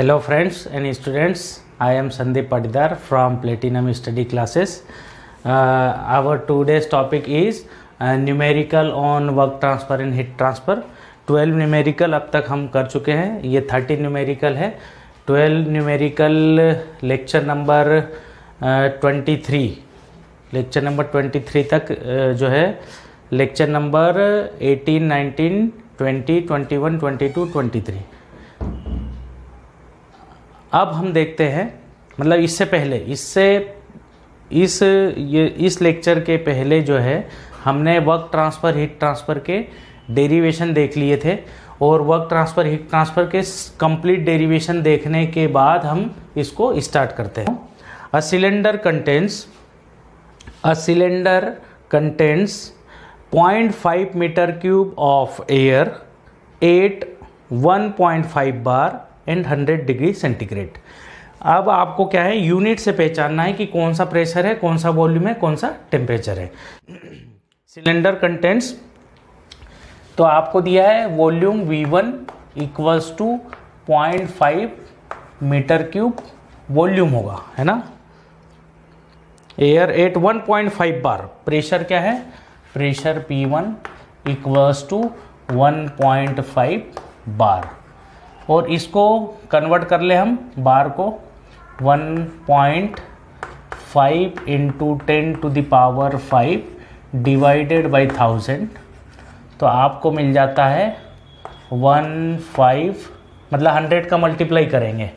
Hello friends and students, I am Sandeep Patidar from Platinum Study Classes. Our today's topic is numerical on work transfer and heat transfer. 12 numerical अब तक हम कर चुके हैं, ये 30 numerical है. 12 numerical lecture number 23, lecture number 23 तक जो है लेक्चर नंबर 18, 19, 20, 21, 22, 23. अब हम देखते हैं, मतलब इससे पहले इस लेक्चर के पहले जो है हमने वर्क ट्रांसफ़र हीट ट्रांसफ़र के डेरिवेशन देख लिए थे, और वर्क ट्रांसफ़र हीट ट्रांसफ़र के कंप्लीट डेरिवेशन देखने के बाद हम इसको स्टार्ट करते हैं. A cylinder contents 0.5 metre cube of air at 1.5 bar and 100 degree centigrade. अब आपको क्या है, यूनिट से पहचानना है कि कौन सा प्रेशर है, कौन सा वॉल्यूम है, कौन सा टेम्परेचर है. सिलेंडर कंटेंट्स, तो आपको दिया है volume V1 equals to 0.5 metre cube volume होगा, है ना. Air at 1.5 bar. प्रेशर क्या है, प्रेशर P1 इक्वल्स टू 1.5 बार. और इसको कन्वर्ट कर ले हम बार को 1.5 into 10 to the power 5 divided by 1000. तो आपको मिल जाता है 15, मतलब 100 का मल्टीप्लाई करेंगे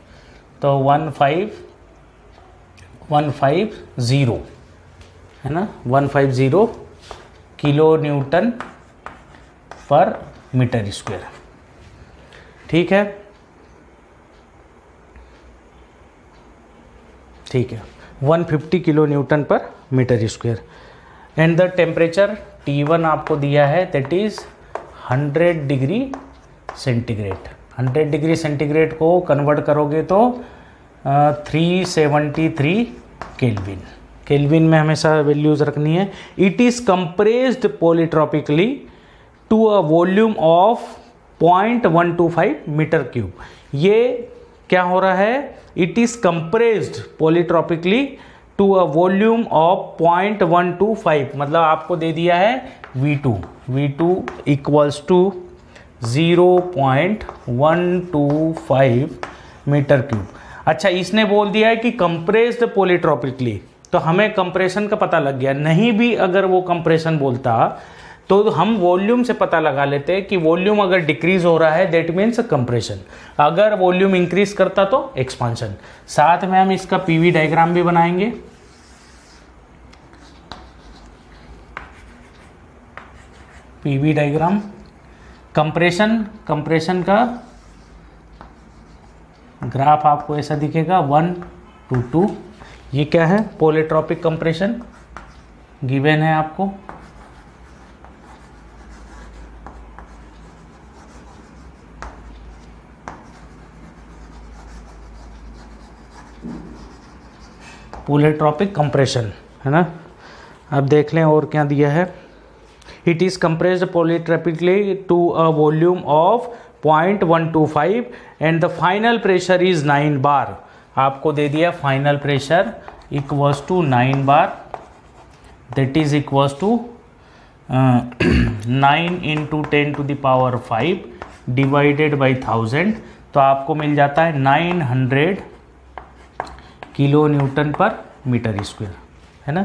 तो 1550 है ना, 150 kilo newton per metre square. ठीक है, ठीक है, 150 kilo newton per metre square. And the temperature T1 आपको दिया है, that is 100 degree centigrade. 100 degree centigrade को कन्वर्ट करोगे तो 373 केल्विन. केल्विन में हमेशा वैल्यूज रखनी है. It is compressed polytropically to a volume of 0.125 metre cube. ये क्या हो रहा है, it is compressed polytropically to a volume of 0.125, मतलब आपको दे दिया है V2 equals to 0.125 metre cube. अच्छा, इसने बोल दिया है कि कंप्रेस्ड पॉलीट्रॉपिकली, तो हमें कंप्रेशन का पता लग गया. नहीं भी अगर वो कंप्रेशन बोलता तो हम वॉल्यूम से पता लगा लेते कि वॉल्यूम अगर डिक्रीज हो रहा है दैट मीन्स कंप्रेशन, अगर वॉल्यूम इंक्रीज करता तो एक्सपांशन. साथ में हम इसका पीवी डायग्राम भी बनाएंगे. पीवी डायग्राम, कंप्रेशन का ग्राफ आपको ऐसा दिखेगा 1 to 2. ये क्या है, पॉलीट्रॉपिक कंप्रेशन गिवन है आपको. पॉलीट्रॉपिक कंप्रेशन है ना. अब देख लें और क्या दिया है. It is compressed polytropically to a volume of 0.125 and the final pressure is 9 bar. आपको दे दिया final pressure equals to 9 bar, that is equals to 9 into 10 to the power 5 divided by 1000. तो आपको मिल जाता है 900 kilo newton per metre square, है ना,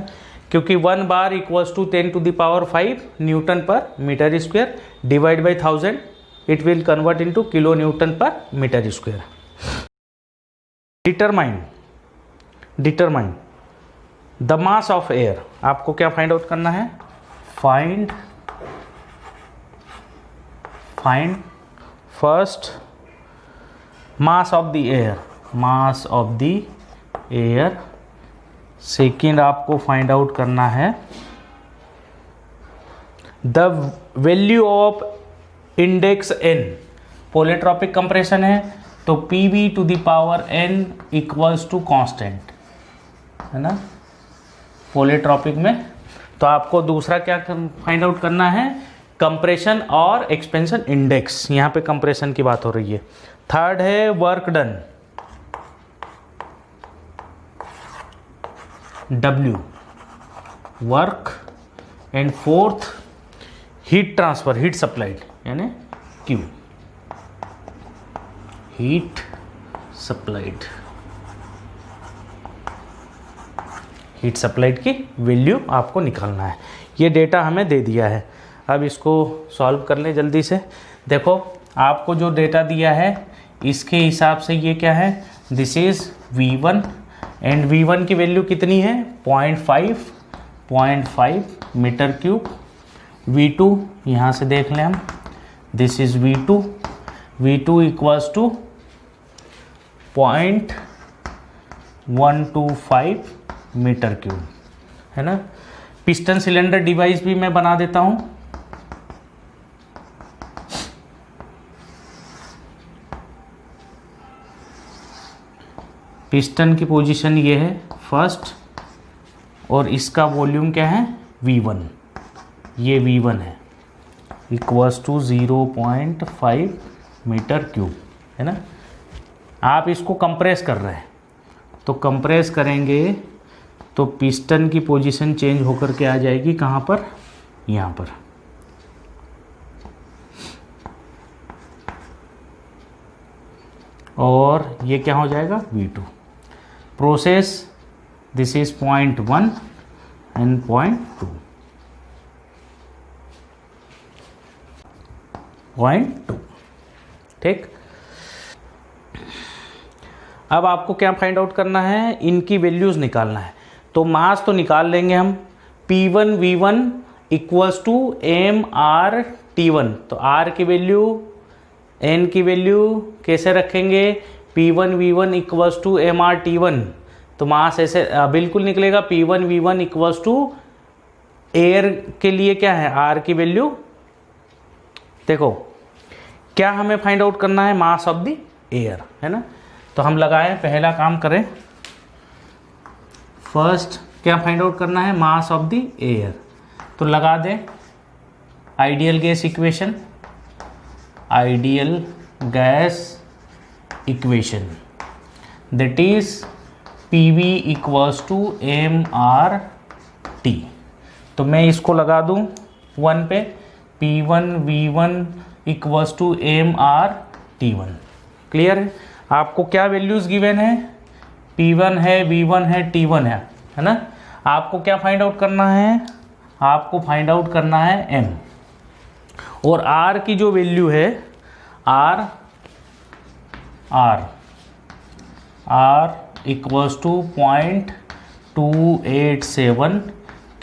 क्योंकि 1 bar equals to 10 to the power 5 newton per metre square divide by 1000, it will convert into kilo newton per metre square. Determine the mass of air. आपको क्या find out करना है, find first mass of the air. Second आपको find out करना है the value of index n. Polytropic compression है तो PV to the power n equals to constant, है ना, पॉलीट्रॉपिक में. तो आपको दूसरा क्या फाइंड आउट करना है, कंप्रेशन और एक्सपेंशन इंडेक्स. यहाँ पे कंप्रेशन की बात हो रही है. थर्ड है work done. W work and fourth heat transfer, heat supplied यानी Q, heat supplied, heat supplied की वैल्यू आपको निकालना है। ये डेटा हमें दे दिया है। अब इसको सॉल्व कर लें जल्दी से। देखो आपको जो डेटा दिया है इसके हिसाब से ये क्या है, this is V1 and V1 की वैल्यू कितनी है 0.5 मीटर क्यूब। V2 यहाँ से देख लें हम, this is V2 equals to 0.125 metre cube, है ना। पिस्टन सिलेंडर डिवाइस भी मैं बना देता हूँ। पिस्टन की पोजीशन ये है फर्स्ट, और इसका वॉल्यूम क्या है V1, ये V1 है, इक्वल्स टू 0.5 मीटर क्यूब, है ना। आप इसको कंप्रेस कर रहे हैं, तो कंप्रेस करेंगे तो पिस्टन की पोजीशन चेंज होकर के आ जाएगी कहाँ पर, यहाँ पर। और ये क्या हो जाएगा V2। Process this is 0.1 and 0.2, ठीक। अब आपको क्या फाइंड आउट करना है, इनकी वैल्यूज निकालना है। तो मास तो निकाल लेंगे हम, P1 V1 equals to MR T1। तो R की वैल्यू, N की वैल्यू कैसे रखेंगे, P1 V1 equals to MR T1। तो मास ऐसे बिल्कुल निकलेगा, P1 V1 equals to air के लिए क्या है R की वैल्यू। देखो क्या हमें फाइंड आउट करना है, मास ऑफ द एयर, है ना। तो हम लगाएं, पहला काम करें, फर्स्ट क्या फाइंड आउट करना है, मास ऑफ द एयर। तो लगा दें ideal gas equation, ideal gas equation that is PV equals to MRT। तो मैं इसको लगा दूं 1 पे, P1 V1 equals to MRT1। Clear है। आपको क्या वैल्यूज गिवन है, P1 है, V1 है, T1 है ना। आपको क्या फाइंड आउट करना है, आपको फाइंड आउट करना है M, और R की जो वैल्यू है R equals to 0.287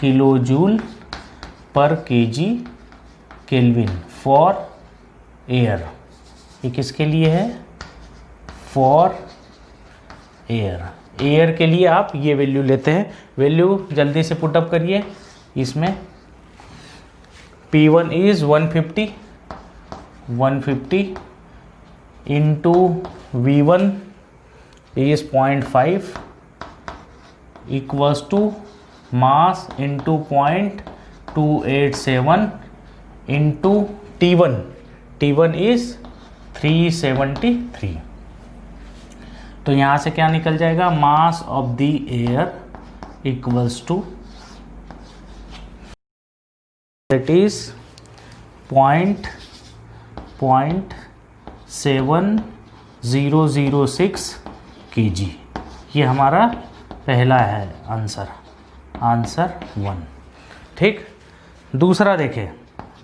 kilo joule per KG kelvin for air. ये किसके लिए है, फॉर एयर के लिए आप ये वैल्यू लेते हैं। वैल्यू जल्दी से पुटअप करिए इसमें। P1 is 150 into V1 is 0.5 equals to mass into 0.287 into T1 is 373। तो यहाँ से क्या निकल जाएगा, mass of the air equals to that is 0.7006 kg। ये हमारा पहला है आंसर 1। ठीक। दूसरा देखें,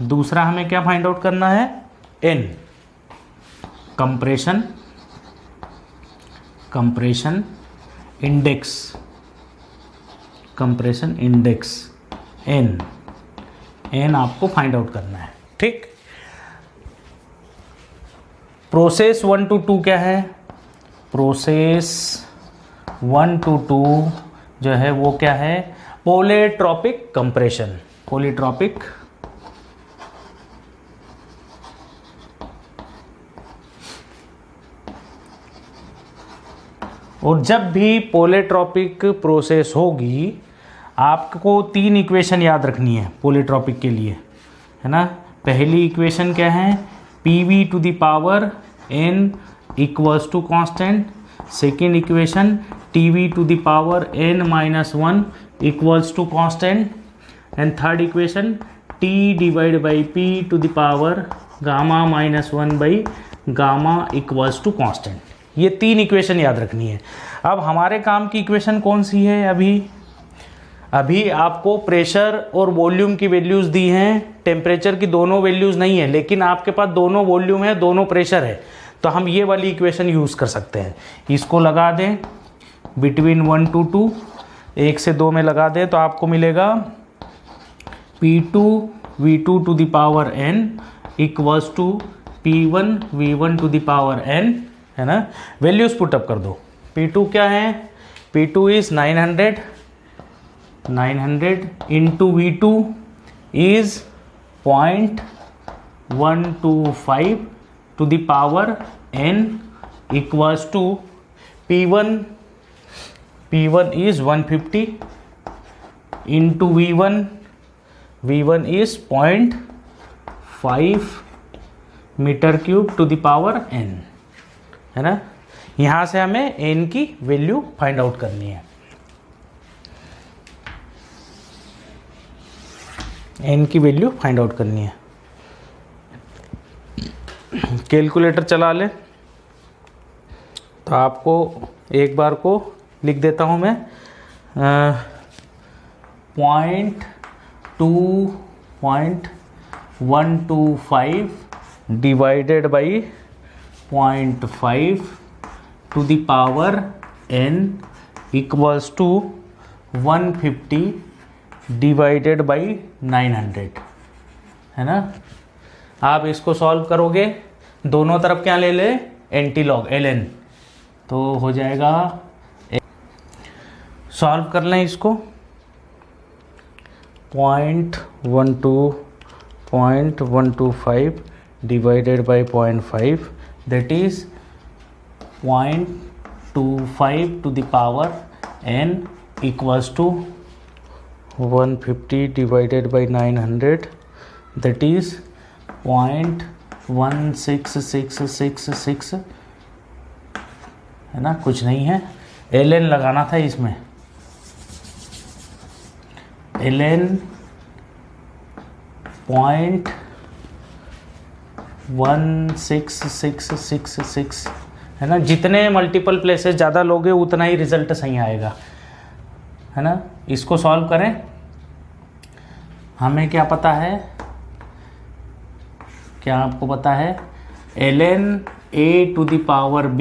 दूसरा हमें क्या फाइंड आउट करना है, N कंप्रेशन इंडेक्स N आपको फाइंड आउट करना है। ठीक। प्रोसेस 1 to 2 क्या है, प्रोसेस 1 to 2 जो है वो क्या है, पॉलीट्रॉपिक कंप्रेशन। और जब भी पॉलीट्रॉपिक प्रोसेस होगी आपको 3 इक्वेशन याद रखनी है पॉलीट्रॉपिक के लिए, है ना। पहली इक्वेशन क्या है, PV to the power N equals to constant, second equation T to the power n minus one equals to constant, and third equation T divide by P to the power gamma minus one by gamma equals to constant. ये तीन equation याद रखनी है। अब हमारे काम की equation कौन सी है? अभी आपको प्रेशर और वॉल्यूम की वैल्यूज़ दी हैं, टेम्परेचर की दोनों वैल्यूज़ नहीं है, लेकिन आपके पास दोनों वॉल्यूम है, दोनों प्रेशर है, तो हम ये वाली इक्वेशन यूज़ कर सकते हैं। इसको लगा दें बिटवीन 1 to 2, 1 से 2 में लगा दें तो आपको मिलेगा P2 V2 to the power n equals to P1 V1 to the power n, है ना। वैल्यूज पुटअप कर दो। P2 क्या है? P2 is 900 into V2 is 0.125 to the power n equals to P1 is 150 into V1 is 0.5 metre cube to the power n, है ना। यहाँ से हमें n की वैल्यू फाइंड आउट करनी है। n की वैल्यू फाइंड आउट करनी है। कैलकुलेटर चला ले तो आपको एक बार को लिख देता हूँ मैं 0.125 divided by 0.5 to the power n equals to 150 divided by 900, है ना। आप इसको सॉल्व करोगे, दोनों तरफ क्या ले ले? एंटी लॉग ln, तो हो जाएगा। सॉल्व कर लें इसको। 0.125 divided by 0.5 that is 0.25 to the power n equals to 150 divided by 900 that is 0.16666, है ना। कुछ नहीं है, ln लगाना था इसमें। ln 0.16666, है ना। जितने मल्टीपल प्लेसेस ज़्यादा लोगे उतना ही रिजल्ट सही आएगा, है ना। इसको सॉल्व करें। हमें क्या पता है, क्या आपको पता है? ln a to the power b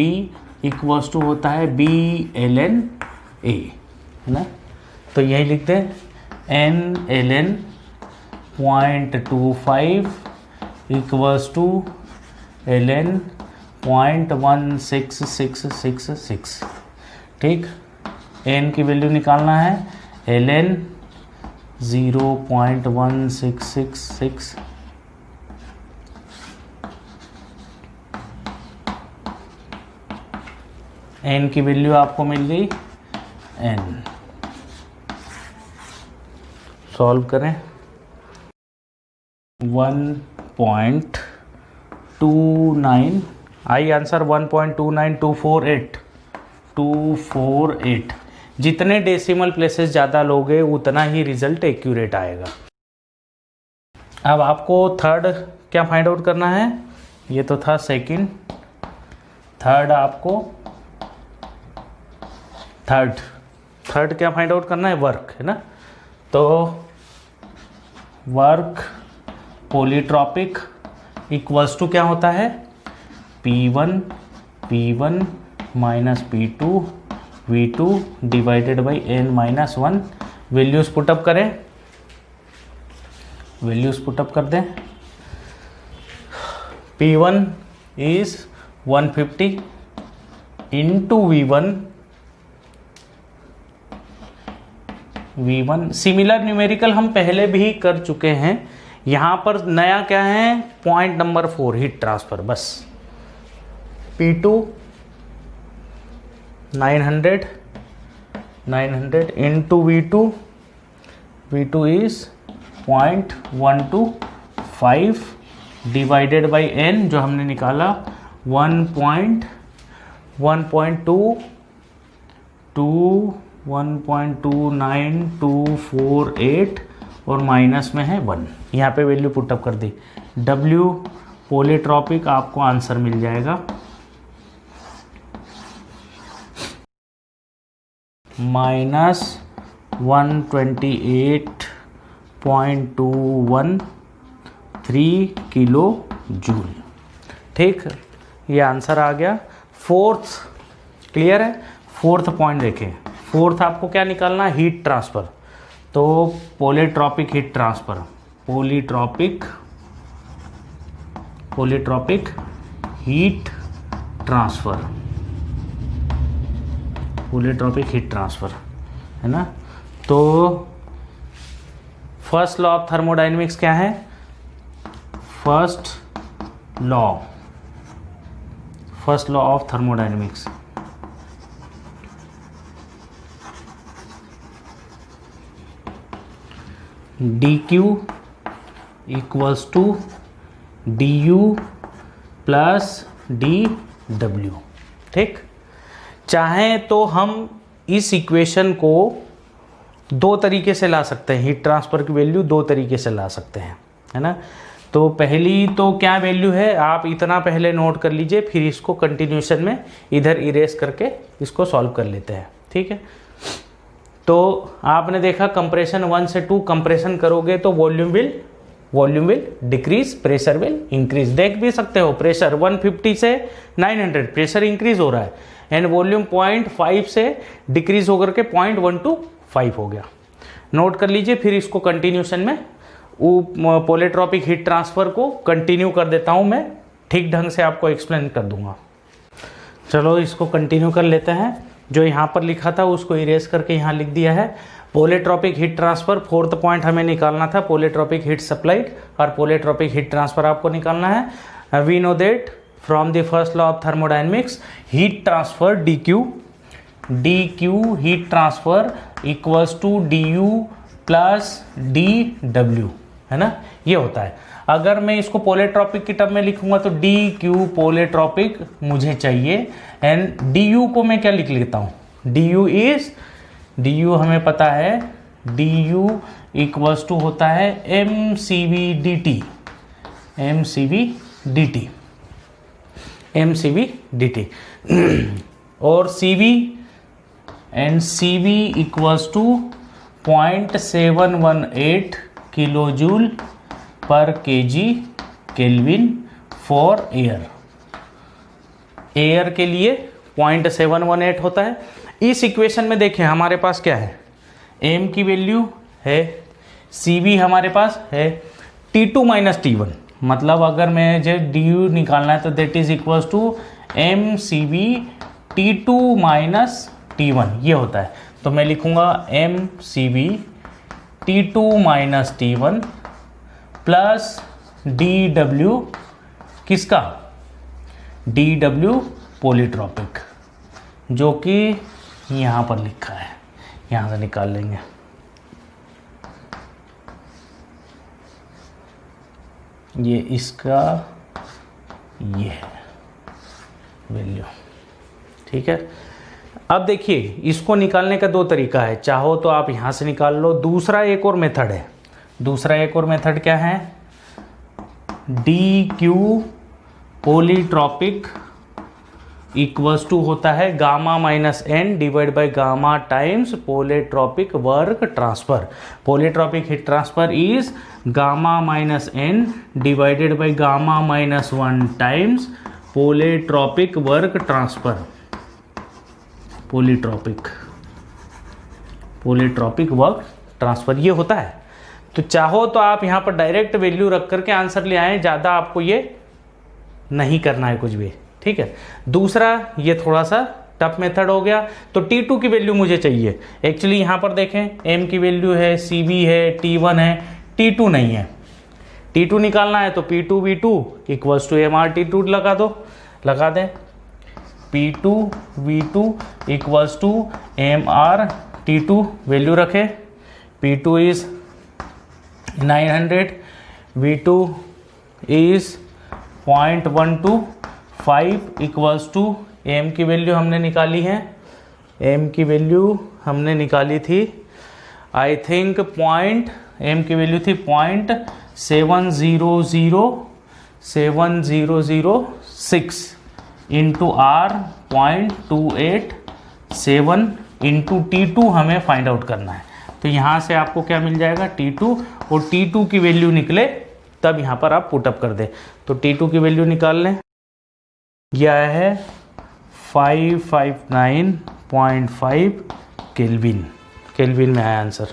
equals to होता है b ln a, है ना। तो यही लिखते हैं n ln 0.25 equals to ln 0.16666, ठीक। n की वैल्यू निकालना है, ln 0.1666, n की वैल्यू आपको मिल गई n। सॉल्व करें। 1.29 आई आंसर 1.29248। जितने डेसिमल प्लेसेस ज़्यादा लोगे उतना ही रिजल्ट एक्यूरेट आएगा। अब आपको थर्ड क्या फाइंड आउट करना है? ये तो था सेकंड, थर्ड आपको थर्ड क्या फाइंड आउट करना है? वर्क, है ना। तो वर्क पॉलीट्रॉपिक इक्वल्स टू क्या होता है? P1 minus P2 V2 divided by n minus 1। Values put up करें, वैल्यूज पुटअप कर दें। P1 is 150 into V1। Similar numerical हम पहले भी कर चुके हैं। यहाँ पर नया क्या है? पॉइंट नंबर 4 हीट ट्रांसफर, बस। P2 900 into V2 is 0.125 divided by n जो हमने निकाला 1.125 1.2924 और माइनस में है 1। यहाँ पे वैल्यू पुटअप कर दी। W पोलिट्रॉपिक आपको आंसर मिल जाएगा -128.213 किलो जूल। ठीक, ये आंसर आ गया। फोर्थ क्लियर है। फोर्थ पॉइंट देखें। फोर्थ आपको क्या निकालना है? Heat transfer. तो polytropic heat transfer, polytropic heat transfer, polytropic heat transfer है ना। तो फर्स्ट लॉ ऑफ थर्मोडायनेमिक्स क्या है? First law of thermodynamics, dq equals to du plus dw। ठीक, चाहें तो हम इस इक्वेशन को दो तरीके से ला सकते हैं। हीट ट्रांसफ़र की वैल्यू दो तरीके से ला सकते हैं, है ना। तो पहली तो क्या वैल्यू है, आप इतना पहले नोट कर लीजिए, फिर इसको कंटिन्यूशन में इधर इरेज करके इसको सॉल्व कर लेते हैं। ठीक है, तो आपने देखा कंप्रेशन 1 से 2 कंप्रेशन करोगे तो volume will decrease, pressure will increase. देख भी सकते हो प्रेशर 150 से 900 प्रेशर इंक्रीज हो रहा है एंड वॉल्यूम 0.5 से डिक्रीज होकर के 0.125 हो गया। नोट कर लीजिए, फिर इसको कंटिन्यूशन में पोलिट्रॉपिक हीट ट्रांसफ़र को कंटिन्यू कर देता हूं मैं, ठीक ढंग से आपको एक्सप्लेन कर दूंगा। चलो इसको कंटिन्यू कर लेते हैं। जो यहाँ पर लिखा था उसको इरेज करके यहाँ लिख दिया है। पोलिट्रॉपिक हीट ट्रांसफ़र, फोर्थ पॉइंट हमें निकालना था पोलिट्रॉपिक हीट सप्लाइड और पोलिट्रॉपिक हीट ट्रांसफ़र आपको निकालना है। We know that from the first law of thermodynamics heat transfer dq heat transfer equals to du plus dw, है ना, ये होता है। अगर मैं इसको पोलिट्रॉपिक की टर्म में लिखूंगा तो dq पोलिट्रॉपिक मुझे चाहिए एंड du को मैं क्या लिख लेता हूँ? du हमें पता है du इक्वल्स टू होता है mcv dt और cv equals to 0.718 kilo joule per kg kelvin for air के लिए 0.718 होता है। इस इक्वेशन में देखें हमारे पास क्या है, m की वैल्यू है, cv हमारे पास है, T2 माइनस T1, मतलब अगर मैं जो du निकालना है तो that is equals to mcv T2 minus T1, ये होता है। तो मैं लिखूंगा mcv T2 minus T1 plus dw, किसका? dw पोलिट्रॉपिक, जो कि यहाँ पर लिखा है, यहाँ से निकाल लेंगे। ये इसका ये है वैल्यू। ठीक है, अब देखिए इसको निकालने का दो तरीका है, चाहो तो आप यहाँ से निकाल लो। दूसरा एक और मेथड है। दूसरा एक और मेथड क्या है? dq पोलिट्रॉपिक इक्वल्स टू होता है gamma minus n divide by gamma times polytropic work transfer. Polytropic heat transfer is gamma minus n divided by gamma minus 1 times polytropic work transfer. Polytropic work transfer ये होता है। तो चाहो तो आप यहाँ पर डायरेक्ट वैल्यू रख करके आंसर ले आए, ज़्यादा आपको ये नहीं करना है कुछ भी। ठीक है, दूसरा ये थोड़ा सा टफ मेथड हो गया। तो T2 की वैल्यू मुझे चाहिए। एक्चुअली यहाँ पर देखें m की वैल्यू है, cv है, T1 है, T2 नहीं है। T2 निकालना है तो P2V2 इक्वल्स टू MRT2 लगा दें। P2V2 equals to MRT2 value रखें। P2 is 900, V2 is 0.125 equals to M की वैल्यू हमने निकाली है, एम की वैल्यू हमने निकाली थी आई थिंक एम की वैल्यू थी 0.70070006 इंटू आर 0.287 इंटू T2 हमें फाइंड आउट करना है। तो यहाँ से आपको क्या मिल जाएगा T2, और T2 की वैल्यू निकले तब यहाँ पर आप पुटअप कर दें। तो T2 की वैल्यू निकाल लें, यह है 559.5 केल्विन, केल्विन में आया आंसर,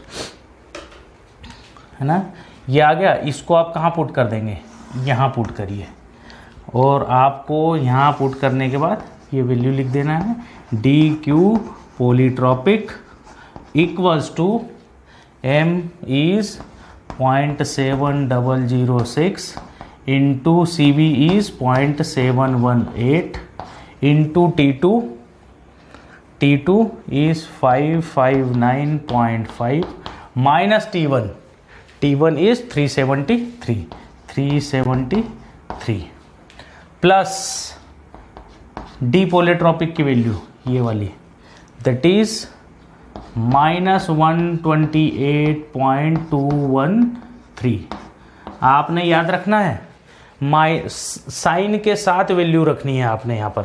है ना। ये आ गया, इसको आप कहाँ पुट कर देंगे, यहाँ पुट करिए, और आपको यहाँ पुट करने के बाद ये वैल्यू लिख देना है D Q polytropic equals to M is 0.7006 into C B is 0.718 into T2 is 559.5 minus T1 is 373 plus D polytropic की वैल्यू ये वाली, दैट इज -128.213। आपने याद रखना है, साइन के साथ वैल्यू रखनी है आपने यहाँ पर।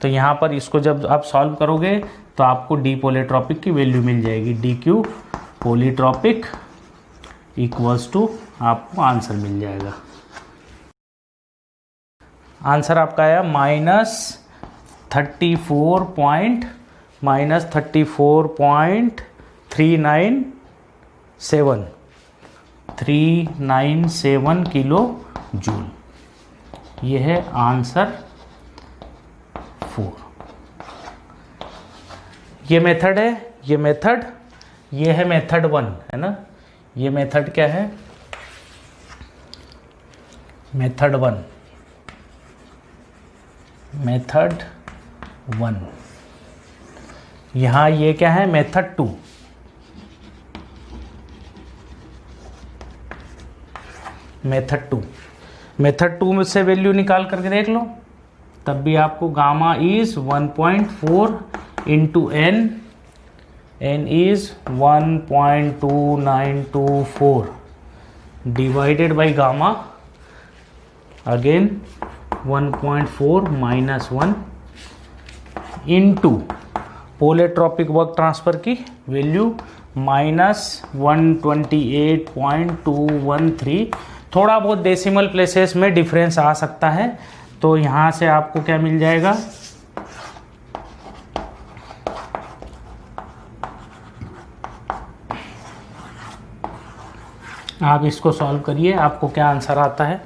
तो यहाँ पर इसको जब आप सॉल्व करोगे तो आपको डी पोलीट्रॉपिक की वैल्यू मिल जाएगी, D Q polytropic equals to, आपको आंसर मिल जाएगा। आंसर आपका आया -34.397 किलो जूल। ये है आंसर 4। ये मेथड है, ये है मेथड 1, है ना। ये मेथड क्या है, मेथड 1, यहाँ ये क्या है, मेथड 2। मेथड 2 में से वैल्यू निकाल करके देख लो, तब भी आपको gamma is 1.4 into N is 1.2924 divided by gamma again 1.4 minus 1 into polytropic work transfer की वैल्यू -128.213। थोड़ा बहुत डेसिमल प्लेसेस में डिफरेंस आ सकता है, तो यहाँ से आपको क्या मिल जाएगा, आप इसको सॉल्व करिए, आपको क्या आंसर आता है।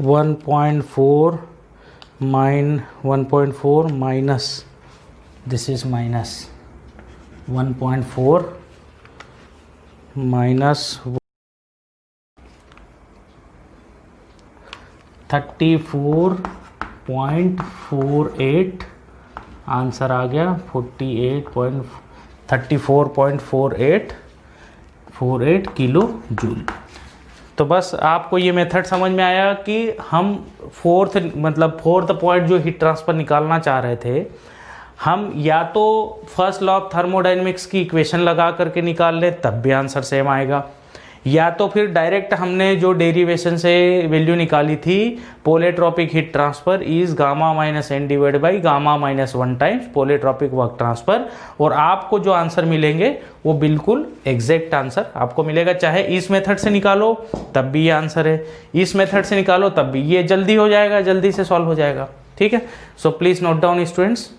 1.4 minus, this is minus 1.4 minus 34.48, answer आ गया 34.48 किलो जूल। तो बस आपको ये मेथड समझ में आया कि हम फोर्थ पॉइंट जो हीट ट्रांसफर निकालना चाह रहे थे, हम या तो फर्स्ट लॉ ऑफ थर्मोडायनेमिक्स की इक्वेशन लगा करके निकाल लें तब भी आंसर सेम आएगा, या तो फिर डायरेक्ट हमने जो डेरिवेशन से वैल्यू निकाली थी, polytropic heat transfer is gamma minus N divide by gamma minus 1 times polytropic work transfer, और आपको जो आंसर मिलेंगे वो बिल्कुल एग्जैक्ट आंसर आपको मिलेगा। चाहे इस मेथड से निकालो तब भी ये आंसर है, इस मेथड से निकालो तब भी, ये जल्दी हो जाएगा, जल्दी से सॉल्व हो जाएगा। ठीक है, so please note down students.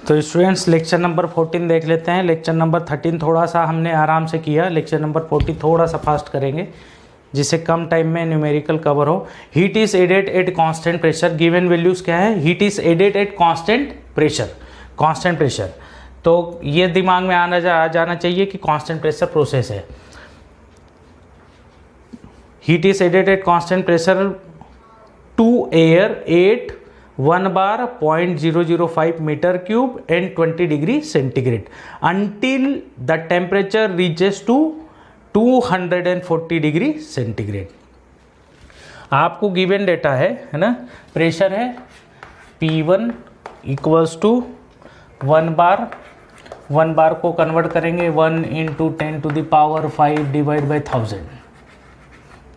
तो स्टूडेंट्स लेक्चर नंबर 14 देख लेते हैं। लेक्चर नंबर 13 थोड़ा सा हमने आराम से किया, लेक्चर नंबर 14 थोड़ा सा फास्ट करेंगे जिससे कम टाइम में न्यूमेरिकल कवर हो। Heat is added at constant pressure, given values क्या है, heat is added at constant pressure. तो ये दिमाग में आ जाना चाहिए कि कांस्टेंट प्रेशर प्रोसेस है। Heat is added at constant pressure to air at 1 bar 0.005 meter cube and 20 degree centigrade until the temperature reaches to 240 degree centigrade. आपको गिवन डेटा है ना, प्रेशर है P1 इक्वल्स टू 1 बार, 1 बार को convert करेंगे 1 into 10⁵ divide by 1000,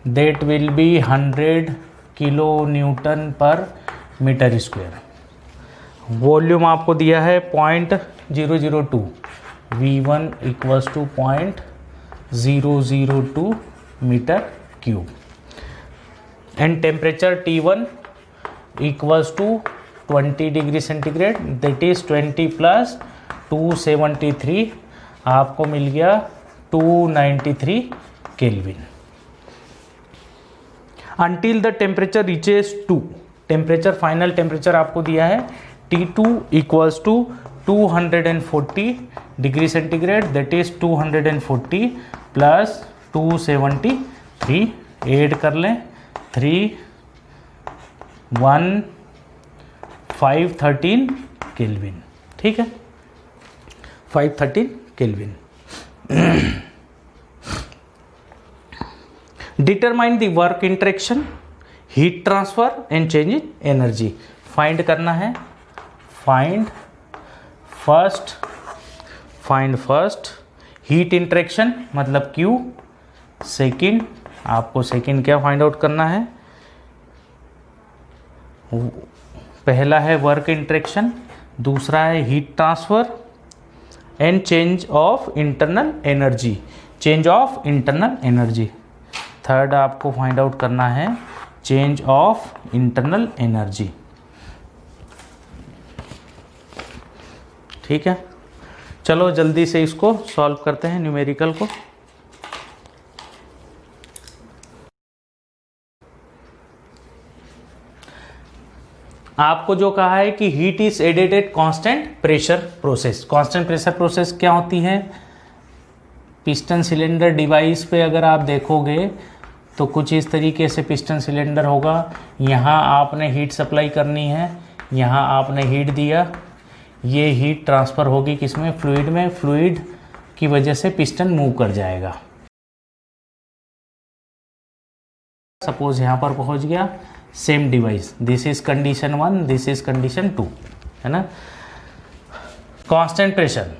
that will be 100 kilo newton per metre square. Volume आपको दिया है 0.002, V1 equals to 0.002 metre cube, and temperature T1 equals to 20 degree centigrade, that is 20 plus 273, आपको मिल गया 293 kelvin. Until the temperature reaches 2, temperature final temperature आपको दिया है T2 equals to 240 degree centigrade, that is 240 plus 273, add कर लें 3 1 513 kelvin, ठीक है 513 kelvin. Determine the work interaction, heat transfer and change in energy. Find करना है, फाइंड फर्स्ट हीट इंटरेक्शन मतलब Q, सेकंड आपको सेकंड क्या फाइंड आउट करना है, पहला है वर्क इंटरेक्शन, दूसरा है heat transfer and change of internal energy, change of internal energy, third आपको फाइंड आउट करना है चेंज ऑफ इंटरनल एनर्जी, ठीक है। चलो जल्दी से इसको सॉल्व करते हैं न्यूमेरिकल को। आपको जो कहा है कि heat is added at constant pressure process. Constant pressure process क्या होती है, पिस्टन सिलेंडर डिवाइस पे अगर आप देखोगे तो कुछ इस तरीके से पिस्टन सिलेंडर होगा, यहाँ आपने हीट सप्लाई करनी है, यहाँ आपने हीट दिया, ये हीट ट्रांसफ़र होगी किसमें, फ्लूइड में, फ्लूइड की वजह से पिस्टन मूव कर जाएगा। सपोज यहाँ पर पहुँच गया, same device, this is condition 1, this is condition 2, है ना। कांस्टेंट प्रेशर,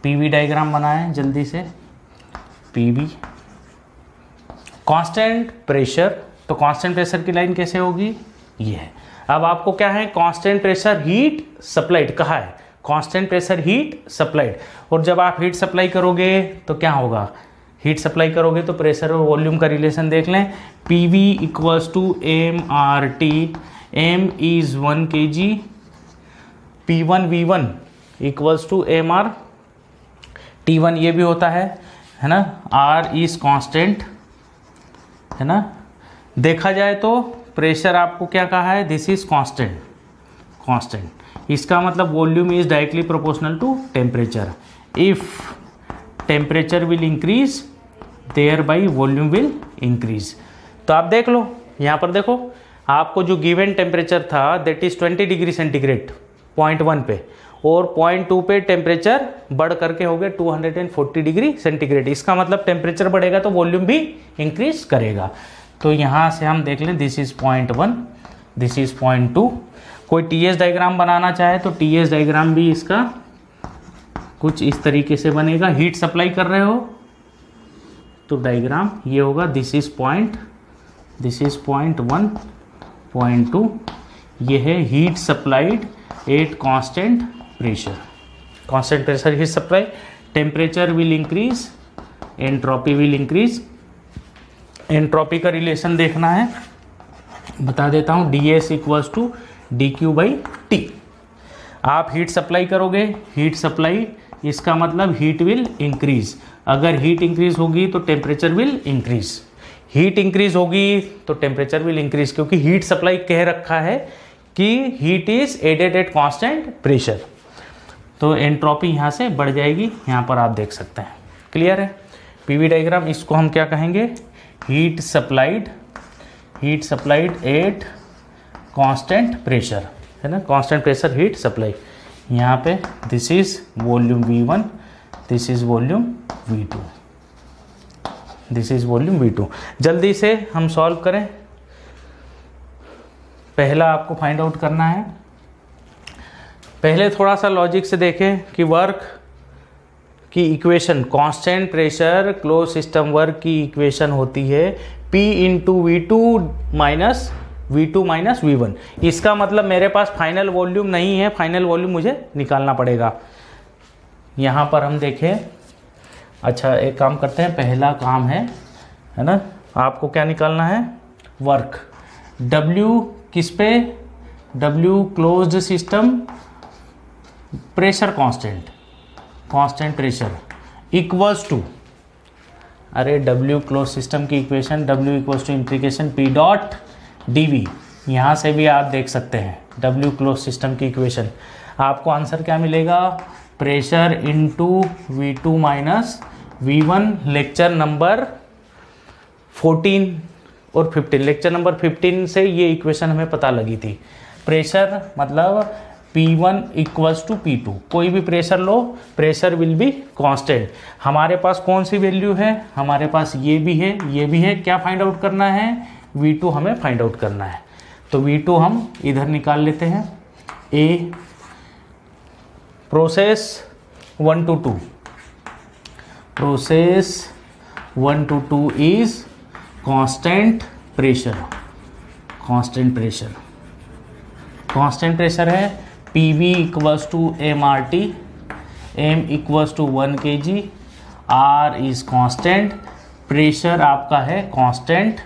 पीवी डायग्राम बनाएं जल्दी से, पीवी कांस्टेंट प्रेशर, तो कांस्टेंट प्रेशर की लाइन कैसे होगी, ये है। अब आपको क्या है, कांस्टेंट प्रेशर हीट सप्लाइड कहा है, कांस्टेंट प्रेशर हीट सप्लाइड, और जब आप हीट सप्लाई करोगे तो क्या होगा, हीट सप्लाई करोगे तो प्रेशर और वॉल्यूम का रिलेशन देख लें, PV equals to mRT, m is 1 kg, P1 V1 equals to mR T1, ये भी होता है ना, R इज कांस्टेंट, है ना। देखा जाए तो प्रेशर आपको क्या कहा है, दिस इज कांस्टेंट, कांस्टेंट, इसका मतलब volume is directly proportional to temperature, if temperature will increase thereby volume will increase. तो आप देख लो, यहाँ पर देखो, आपको जो गिवन टेम्परेचर था that is 20 degree centigrade point 1 पे, और पॉइंट 2 पे टेम्परेचर बढ़ करके हो गए 240 डिग्री सेंटीग्रेड, इसका मतलब टेम्परेचर बढ़ेगा तो वॉल्यूम भी इंक्रीज करेगा। तो यहाँ से हम देख लें, this is point 1, this is point 2। कोई TS डायग्राम बनाना चाहे तो TS डायग्राम भी इसका कुछ इस तरीके से बनेगा। हीट सप्लाई कर रहे हो तो डायग्राम ये होगा, दिस इज पॉइंट 1, पॉइंट 2, ये है heat supplied eight constant pressure, constant pressure heat supply, temperature will increase, entropy will increase. Entropy का रिलेशन देखना है, बता देता हूँ, DS इक्वल्स टू dQ/T। आप हीट सप्लाई करोगे, हीट सप्लाई, इसका मतलब हीट विल इंक्रीज, अगर हीट इंक्रीज होगी तो temperature will increase, heat increase होगी तो टेम्परेचर विल इंक्रीज, क्योंकि हीट सप्लाई कह रखा है कि heat is added at constant pressure, तो एंट्रोपी यहाँ से बढ़ जाएगी, यहाँ पर आप देख सकते हैं। क्लियर है। PV डायग्राम, इसको हम क्या कहेंगे, heat supplied eight constant pressure, है ना, कांस्टेंट प्रेशर हीट सप्लाई। यहाँ पे this is volume V1, this is volume V2। This is volume V2। जल्दी से हम सॉल्व करें। पहला आपको फाइंड आउट करना है। पहले थोड़ा सा लॉजिक से देखें कि वर्क की equation, constant pressure close system work की इक्वेशन होती है P into V2 minus V1। इसका मतलब मेरे पास फाइनल वॉल्यूम नहीं है, फाइनल वॉल्यूम मुझे निकालना पड़ेगा। यहाँ पर हम देखें, अच्छा एक काम करते हैं, पहला काम है ना, आपको क्या निकालना है, वर्क। W किस पे, W closed system pressure constant pressure equals to, अरे W क्लोज सिस्टम की equation W equals to integration P dot dV। यहाँ से भी आप देख सकते हैं W क्लोज सिस्टम की इक्वेशन, आपको आंसर क्या मिलेगा, pressure into V2 minus V1। Lecture number 14 और 15, लेक्चर नंबर 15 से ये इक्वेशन हमें पता लगी थी। प्रेशर मतलब P1 इक्वल्स टू P2, कोई भी pressure low, pressure will be constant. हमारे पास कौन सी वैल्यू है, हमारे पास ये भी है, ये भी है। क्या फाइंड आउट करना है, V2 हमें फाइंड आउट करना है। तो V2 हम इधर निकाल लेते हैं। A process 1 to 2, process 1 to 2 is constant pressure है। PV equals to MRT, M equals to 1 kg, R is constant, pressure आपका है कांस्टेंट।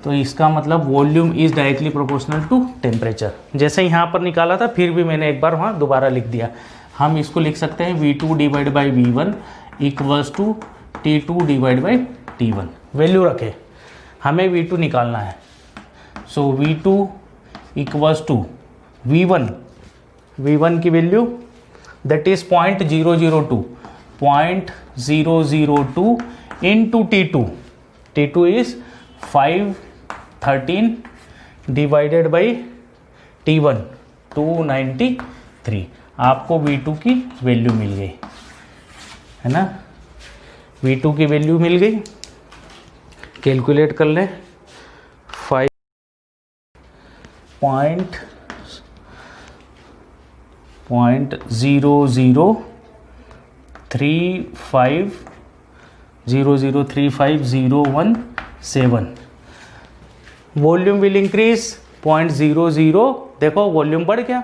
तो इसका मतलब volume is directly proportional to temperature. जैसे यहाँ पर निकाला था, फिर भी मैंने एक बार वहाँ दोबारा लिख दिया। हम इसको लिख सकते हैं V2 divide by V1 equals to T2 divide by T1। Value रखें, हमें V2 निकालना है। सो V2 इक्वल्स टू V1 की value that is 0.002 into T2 is 513 divided by T1 293। आपको V2 की वैल्यू मिल गई है ना, V2 की वैल्यू मिल गई। कैलकुलेट कर लें, 0.035 वॉल्यूम विल इंक्रीज 0.00, देखो वॉल्यूम बढ़ गया,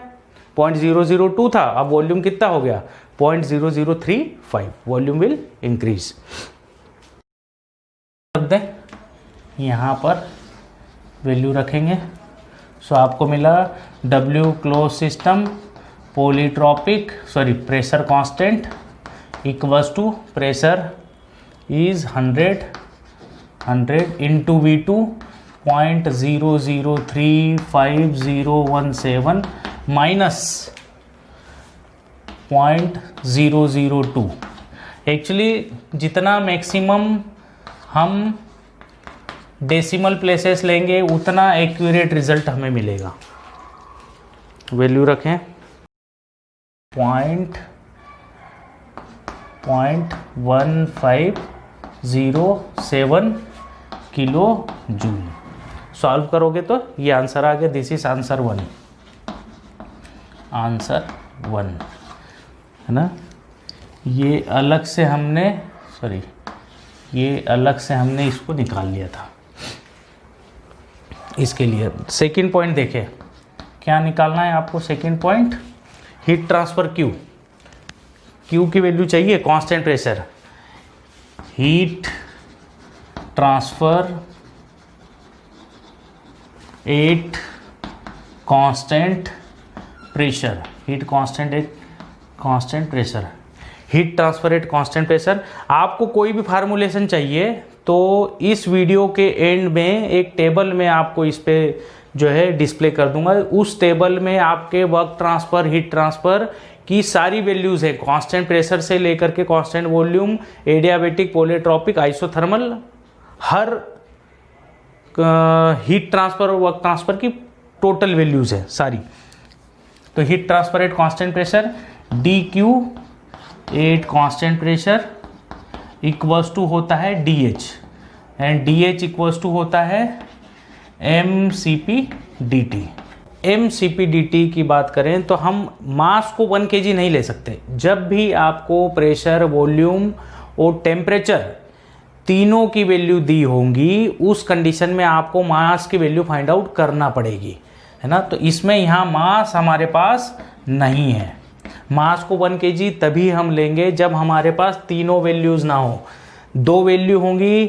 0.002 था, अब वॉल्यूम कितना हो गया 0.0035, वॉल्यूम विल इंक्रीज। यहाँ पर वैल्यू रखेंगे। सो आपको मिला W close system pressure constant equals to pressure is 100 into V2 0.0035017 minus 0.002। Actually जितना मैक्सिमम हम डेसिमल प्लेसेस लेंगे उतना एक्यूरेट रिजल्ट हमें मिलेगा। वैल्यू रखें 0.1507 किलो जूल। सॉल्व करोगे तो ये आंसर आ गया। दिस इज आंसर 1 है ना। ये अलग से हमने इसको निकाल लिया था इसके लिए। सेकंड पॉइंट देखें, क्या निकालना है आपको। Second point, heat transfer Q की वैल्यू चाहिए, constant pressure, heat transfer at constant pressure, heat transfer at constant pressure. आपको कोई भी फार्मूलेशन चाहिए तो इस वीडियो के एंड में एक टेबल में आपको इस पे जो है डिस्प्ले कर दूंगा। उस टेबल में आपके वर्क ट्रांसफर, हीट ट्रांसफर की सारी वैल्यूज है, कांस्टेंट प्रेशर से लेकर के constant volume, adiabatic, polytropic, isothermal, हर हीट ट्रांसफर और वर्क ट्रांसफर की टोटल वैल्यूज है सारी। तो heat transfer at constant pressure DQ at constant pressure equals to होता है DH, and DH equals to होता है mCp/dt। mCp/dt की बात करें तो हम मास को 1 kg नहीं ले सकते। जब भी आपको प्रेशर, वॉल्यूम और टेम्परेचर तीनों की वैल्यू दी होंगी, उस कंडीशन में आपको मास की वैल्यू फाइंड आउट करना पड़ेगी, है ना। तो इसमें यहाँ मास हमारे पास नहीं है। मास को 1 kg तभी हम लेंगे जब हमारे पास तीनों वैल्यूज़ ना हो। 2 वैल्यू होंगी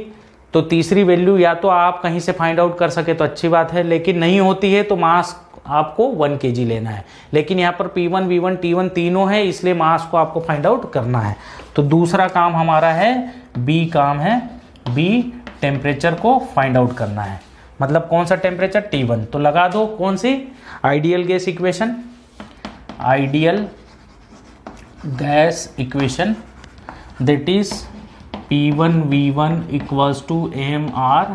तो तीसरी वैल्यू या तो आप कहीं से फाइंड आउट कर सके तो अच्छी बात है, लेकिन नहीं होती है तो मास आपको 1 kg लेना है। लेकिन यहाँ पर P1, V1, T1 तीनों है, इसलिए मास को आपको फाइंड आउट करना है। तो दूसरा काम हमारा है B काम है, B टेम्परेचर को फाइंड आउट करना है। मतलब कौन सा टेम्परेचर? T1। तो लगा दो कौन सी? Ideal gas equation, ideal gas equation, that is P1 V1 equals to AMR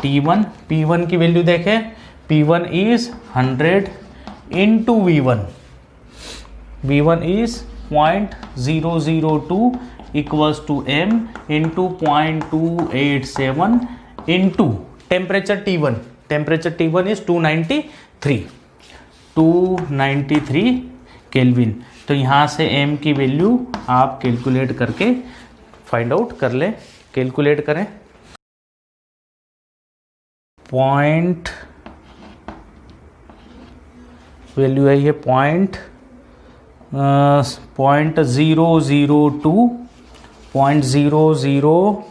T1। P1 की वैल्यू देखें, P1 is 100 into V1, V1 is 0.002 equals to M into 0.287 into temperature T1। Temperature T1 is 293 kelvin. तो यहाँ से M की value आप calculate करके find out कर लें। कैलकुलेट करें, पॉइंट वैल्यू है ये 0.00237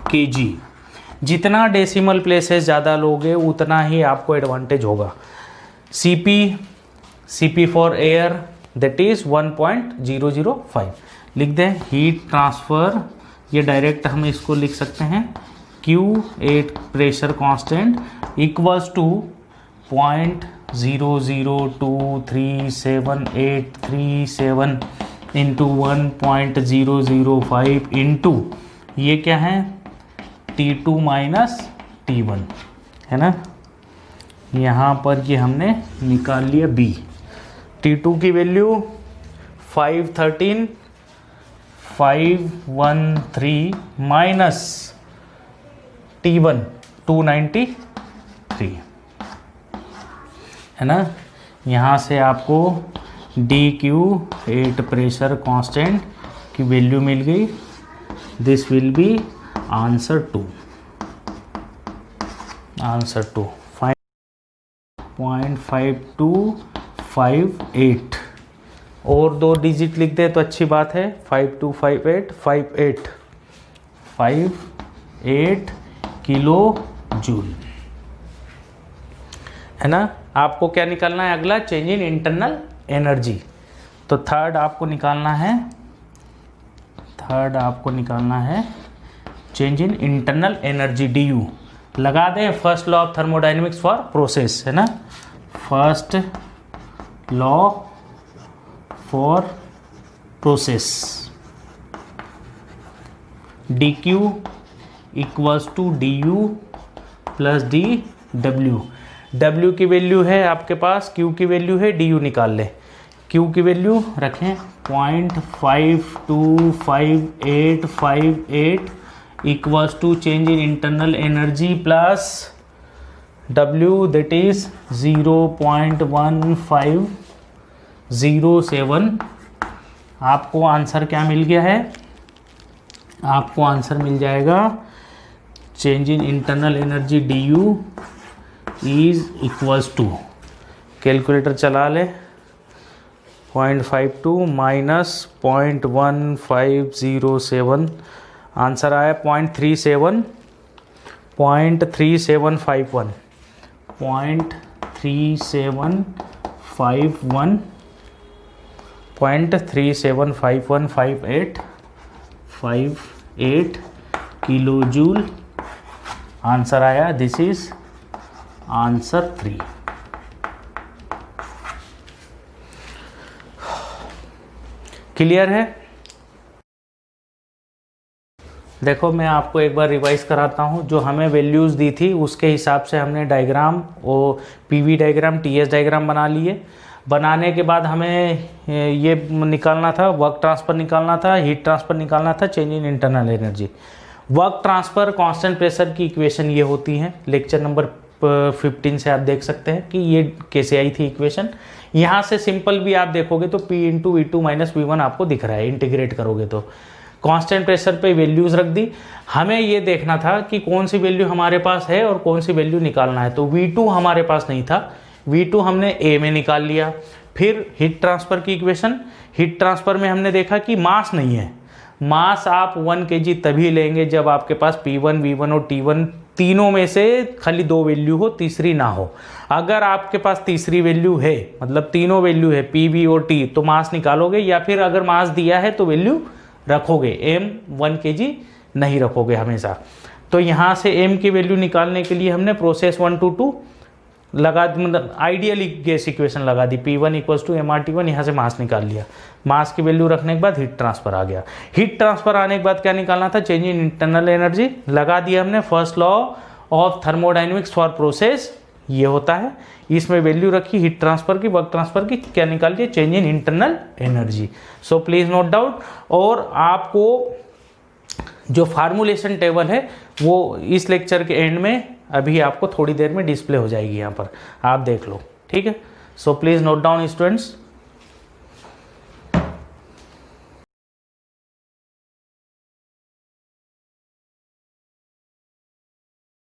kg। जितना डेसिमल प्लेसेस ज़्यादा लोगे उतना ही आपको एडवांटेज होगा। CP for air that is 1.005 लिख दें। हीट ट्रांसफ़र, ये डायरेक्ट हम इसको लिख सकते हैं Q8 pressure constant equals to 0.0023787 into 1.005 into ये क्या है T2 माइनस T1, है ना। यहाँ पर ये हमने निकाल लिया B। T2 की वैल्यू 513 माइनस T1 293, है ना। यहाँ से आपको DQ8 प्रेशर कांस्टेंट की वैल्यू मिल गई। This will be answer 2। 0.5258 और 2 डिजिट लिख दे तो अच्छी बात है। 5258 किलो जूल, है ना। आपको क्या निकालना है अगला? Change in internal energy. तो थर्ड आपको निकालना है change in internal energy DU। लगा दें first law of thermodynamics for process, है ना। First law for process, DQ equals to DU plus DW। W की वैल्यू है आपके पास, Q की वैल्यू है, DU निकाल लें। Q की वैल्यू रखें 0.525858 equals to change in internal energy plus W that is 0.1507। आपको आंसर क्या मिल गया है? आपको आंसर मिल जाएगा change in internal energy DU is equals to, calculator चला ले, 0.52 माइनस 0.1507, आंसर आया 0.3751 0.3751 0.375158 किलो जूल आंसर आया। This is answer 3। क्लियर है? देखो मैं आपको एक बार रिवाइज कराता हूँ। जो हमें वैल्यूज़ दी थी उसके हिसाब से हमने डायग्राम और पीवी डायग्राम, टीएस डायग्राम बना लिए। बनाने के बाद हमें ये निकालना था, वर्क ट्रांसफ़र निकालना था, हीट ट्रांसफ़र निकालना था, change in internal energy. Work transfer constant pressure की इक्वेशन ये होती है। लेक्चर नंबर 15 से आप देख सकते हैं कि ये कैसे आई थी इक्वेशन। यहाँ से सिंपल भी आप देखोगे तो P into V2 minus V1 आपको दिख रहा है, इंटीग्रेट करोगे तो। कांस्टेंट प्रेशर पे वैल्यूज़ रख दी। हमें ये देखना था कि कौन सी वैल्यू हमारे पास है और कौन सी वैल्यू निकालना है। तो V2 हमारे पास नहीं था, V2 हमने A में निकाल लिया। फिर हीट ट्रांसफ़र की इक्वेशन, हीट ट्रांसफ़र में हमने देखा कि मास नहीं है। मास आप 1 kg तभी लेंगे जब आपके पास P1, V1 और T1 तीनों में से खाली 2 वैल्यू हो, तीसरी ना हो। अगर आपके पास तीसरी वैल्यू है, मतलब तीनों वैल्यू है P, V और T, तो मास निकालोगे, या फिर अगर मास दिया है तो वैल्यू रखोगे। M 1 kg नहीं रखोगे हमेशा। तो यहाँ से M की वैल्यू निकालने के लिए हमने प्रोसेस 1 to 2 लगा, मतलब आइडियली गैस इक्वेशन लगा दी। P1 इक्वल्स टू MRT1, यहाँ से मास निकाल लिया। मास की वैल्यू रखने के बाद हीट ट्रांसफ़र आ गया। हीट ट्रांसफ़र आने के बाद क्या निकालना था, चेंज इन इंटरनल एनर्जी लगा दिया हमने। First law of thermodynamics for process ये होता है, इसमें वैल्यू रखी हीट ट्रांसफ़र की, वर्क ट्रांसफ़र की, क्या निकाल दिया, change in internal energy. So please note down. और आपको जो फार्मूलेशन टेबल है वो इस लेक्चर के एंड में अभी आपको थोड़ी देर में डिस्प्ले हो जाएगी, यहाँ पर आप देख लो, ठीक है। So please note down students.